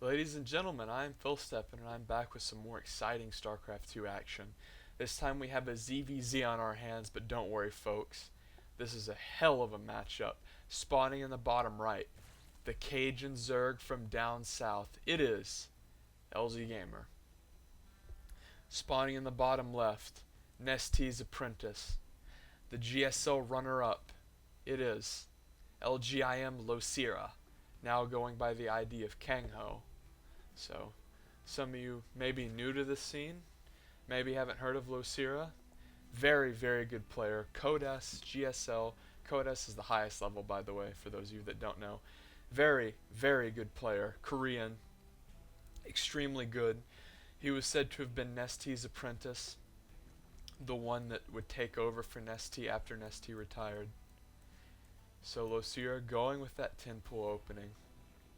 Ladies and gentlemen, I'm Philsteppen and I'm back with some more exciting StarCraft 2 action. This time we have a ZVZ on our hands, but don't worry folks. This is a hell of a matchup. Spawning in the bottom right, the Cajun Zerg from down south. It is LzGamer. Spawning in the bottom left, Nest's Apprentice. The GSL runner-up. It is IMLosira, now going by the ID of Kangho. So, some of you may be new to this scene, maybe haven't heard of Losira. Very, very good player. HOTS, GSL. HOTS is the highest level, by the way, for those of you that don't know. Very, very good player. Korean. Extremely good. He was said to have been Nest's apprentice, the one that would take over for Nesty after Nesty retired. So Losira going with that tin pool opening.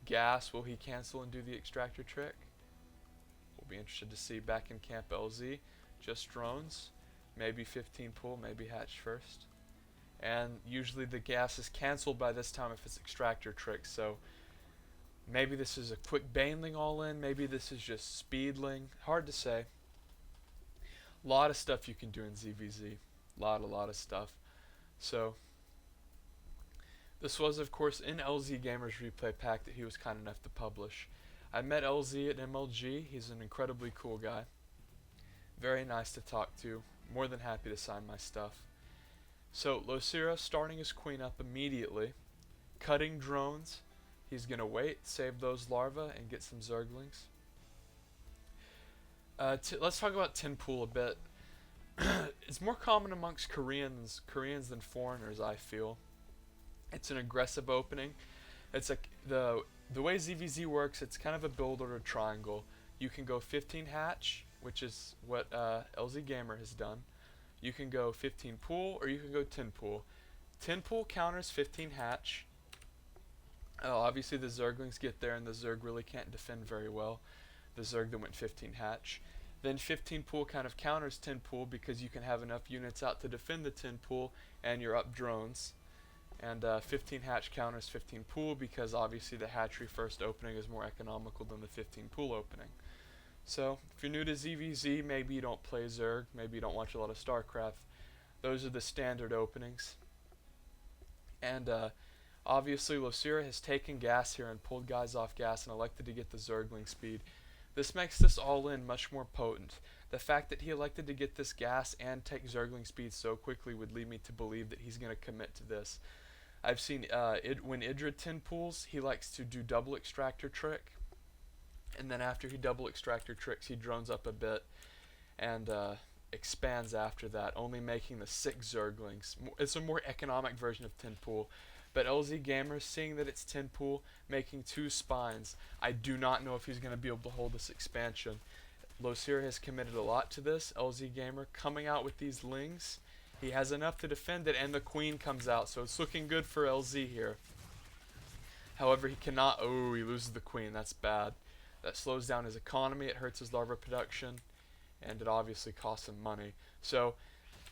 Gas, will he cancel and do the extractor trick? We'll be interested to see. Back in camp LZ, just drones, maybe 15 pool, maybe hatch first. And usually the gas is cancelled by this time if it's extractor trick, so maybe this is a quick baneling all in, maybe this is just speedling, hard to say. A lot of stuff you can do in ZVZ, a lot of stuff. So this was, of course, in LzGamer's replay pack that he was kind enough to publish. I met LZ at MLG. He's an incredibly cool guy. Very nice to talk to. More than happy to sign my stuff. So, Losira starting his queen up immediately. Cutting drones. He's going to wait, save those larvae, and get some zerglings. Let's talk about tin pool a bit. It's more common amongst Koreans than foreigners, I feel. It's an aggressive opening. It's like the way ZVZ works. It's kind of a build order triangle. You can go 15 hatch, which is what LzGamer has done. You can go 15 pool, or you can go 10 pool. 10 pool counters 15 hatch. Obviously the Zerglings get there, and the Zerg really can't defend very well. The Zerg that went 15 hatch. Then 15 pool kind of counters 10 pool because you can have enough units out to defend the 10 pool, and you're up drones. And 15 hatch counters 15 pool because obviously the hatchery first opening is more economical than the 15 pool opening. So if you're new to ZVZ, maybe you don't play Zerg, maybe you don't watch a lot of StarCraft, those are the standard openings. And obviously Losira has taken gas here and pulled guys off gas and elected to get the Zergling speed. This makes this all-in much more potent. The fact that he elected to get this gas and take Zergling speed so quickly would lead me to believe that he's going to commit to this. I've seen when Idra 10 pools, he likes to do double extractor trick, and then after he double extractor tricks, he drones up a bit and expands after that, only making the 6 Zerglings. It's a more economic version of 10 pool. But LzGamer, seeing that it's 10 pool, making 2 spines, I do not know if he's going to be able to hold this expansion. Losira has committed a lot to this. LzGamer coming out with these lings. He has enough to defend it, and the queen comes out, so it's looking good for LZ here. However, he cannot. Oh, he loses the queen. That's bad. That slows down his economy. It hurts his larva production, and it obviously costs him money. So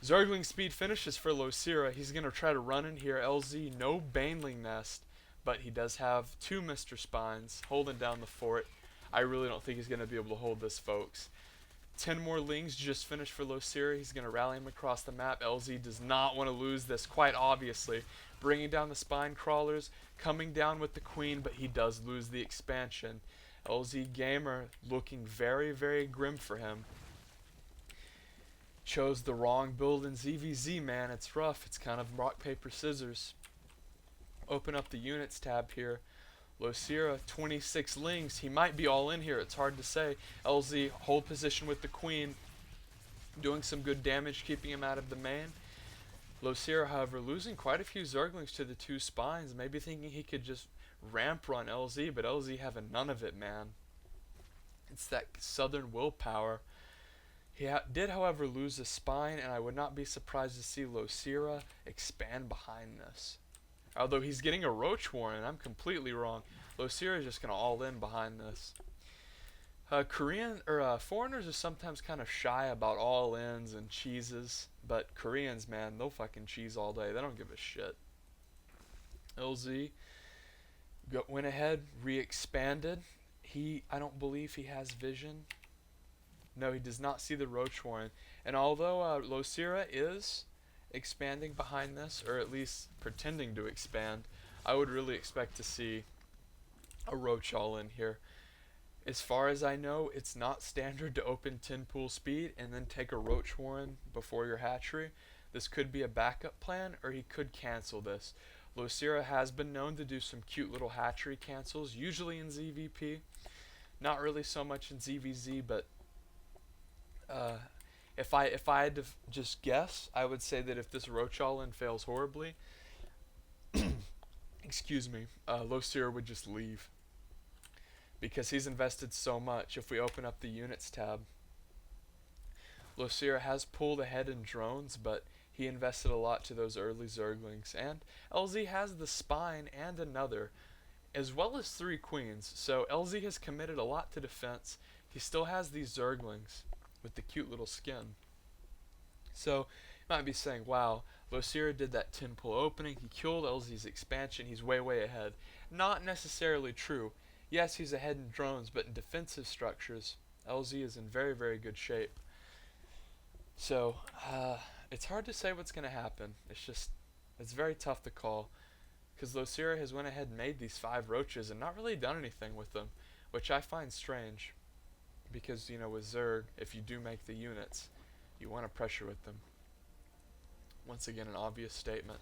Zergling speed finishes for Losira. He's going to try to run in here. LZ, no Baneling Nest, but he does have 2 Mr. Spines holding down the fort. I really don't think he's going to be able to hold this, folks. 10 more lings just finished for Losira. He's going to rally him across the map. LZ does not want to lose this, quite obviously. Bringing down the spine crawlers, coming down with the queen, but he does lose the expansion. LzGamer looking very, very grim for him. Chose the wrong build in ZVZ, man. It's rough. It's kind of rock, paper, scissors. Open up the units tab here. Losira, 26 lings. He might be all in here. It's hard to say. LZ, hold position with the queen. Doing some good damage, keeping him out of the main. Losira, however, losing quite a few Zerglings to the 2 spines. Maybe thinking he could just ramp run LZ, but LZ having none of it, man. It's that southern willpower. He did, however, lose a spine, and I would not be surprised to see Losira expand behind this. Although he's getting a Roach Warren, I'm completely wrong. Losira is just going to all in behind this. Foreigners are sometimes kind of shy about all-ins and cheeses, but Koreans, man, they'll fucking cheese all day. They don't give a shit. LZ went ahead, re-expanded. I don't believe he has vision. No, he does not see the roach warren. And although Losira is expanding behind this, or at least pretending to expand, I would really expect to see a roach all in here. As far as I know, it's not standard to open 10 pool speed and then take a roach warren before your hatchery. This could be a backup plan, or he could cancel this. Losira has been known to do some cute little hatchery cancels, usually in ZVP. Not really so much in ZVZ, but if I had to just guess, I would say that if this roach all-in fails horribly, excuse me, Losira would just leave. Because he's invested so much. If we open up the units tab, Losira has pulled ahead in drones, but he invested a lot to those early zerglings. And LZ has the spine and another, as well as 3 queens. So LZ has committed a lot to defense. He still has these zerglings with the cute little skin. So you might be saying, wow, Losira did that 10 pull opening, he killed LZ's expansion, he's way ahead. Not necessarily true. Yes, he's ahead in drones, but in defensive structures, LZ is in very good shape. So, it's hard to say what's going to happen. It's very tough to call. Because Losira has went ahead and made these 5 roaches and not really done anything with them, which I find strange. Because, you know, with Zerg, if you do make the units, you want to pressure with them. Once again, an obvious statement.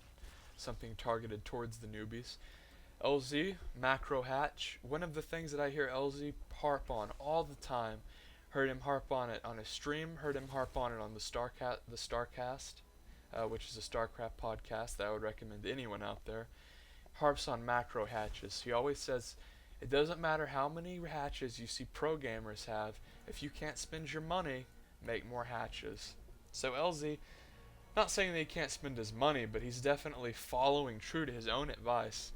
Something targeted towards the newbies. LZ, macro hatch. One of the things that I hear LZ harp on all the time. Heard him harp on it on his stream. Heard him harp on it on the Starcast, which is a StarCraft podcast that I would recommend to anyone out there. Harps on macro hatches. He always says, it doesn't matter how many hatches you see pro gamers have. If you can't spend your money, make more hatches. So LZ, not saying that he can't spend his money, but he's definitely following true to his own advice.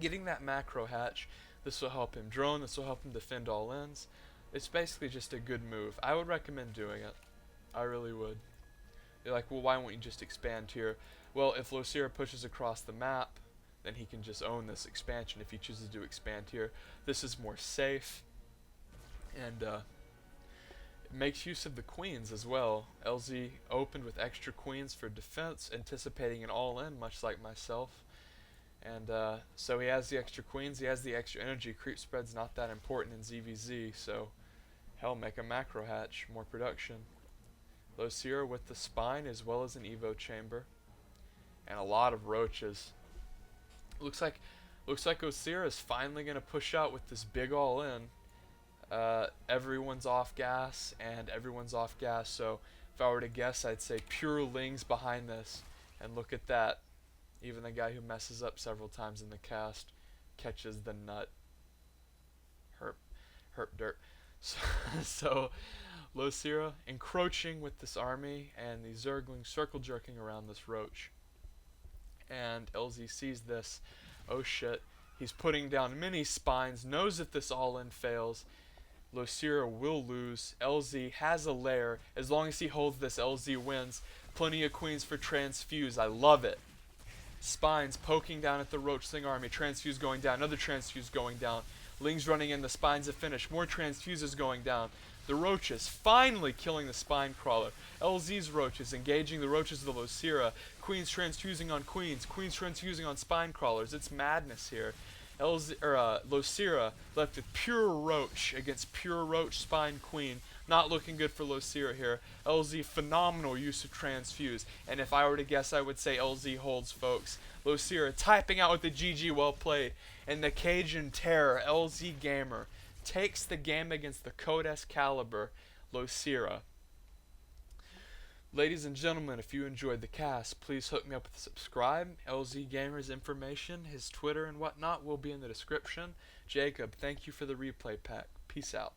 Getting that macro hatch, this will help him drone, this will help him defend all ends. It's basically just a good move. I would recommend doing it. I really would. You're like, well, why won't you just expand here? Well, if Losira pushes across the map, then he can just own this expansion if he chooses to expand here. This is more safe, and it makes use of the queens as well. LZ opened with extra queens for defense, anticipating an all-in, much like myself. And so he has the extra queens, he has the extra energy. Creep spread's not that important in ZVZ, so hell, make a macro hatch, more production. Losira with the spine as well as an Evo chamber. And a lot of roaches. Looks like Losira is finally going to push out with this big all-in. Everyone's off gas, so if I were to guess, I'd say pure Lings behind this. And look at that. Even the guy who messes up several times in the cast catches the nut. Herp dirt. So Losira encroaching with this army, and the Zerglings circle jerking around this roach. And LZ sees this. Oh shit. He's putting down many spines, knows that this all-in fails. Losira will lose. LZ has a lair. As long as he holds this, LZ wins. Plenty of queens for transfuse. I love it. Spines poking down at the roach Sling army. Transfuse going down. Another transfuse going down. Lings running in. The spines have finished. More transfuses going down. The roaches finally killing the spine crawler. LZ's roaches engaging the roaches of the Losira. Queens transfusing on queens. Queens transfusing on spine crawlers. It's madness here. Losira left with pure roach against pure roach spine queen. Not looking good for Losira here. LZ, phenomenal use of transfuse. And if I were to guess, I would say LZ holds, folks. Losira typing out with the GG, well played. And the Cajun Terror, LzGamer, takes the game against the Codes Caliber, Losira. Ladies and gentlemen, if you enjoyed the cast, please hook me up with a subscribe. LzGamer's information, his Twitter and whatnot will be in the description. Jacob, thank you for the replay pack. Peace out.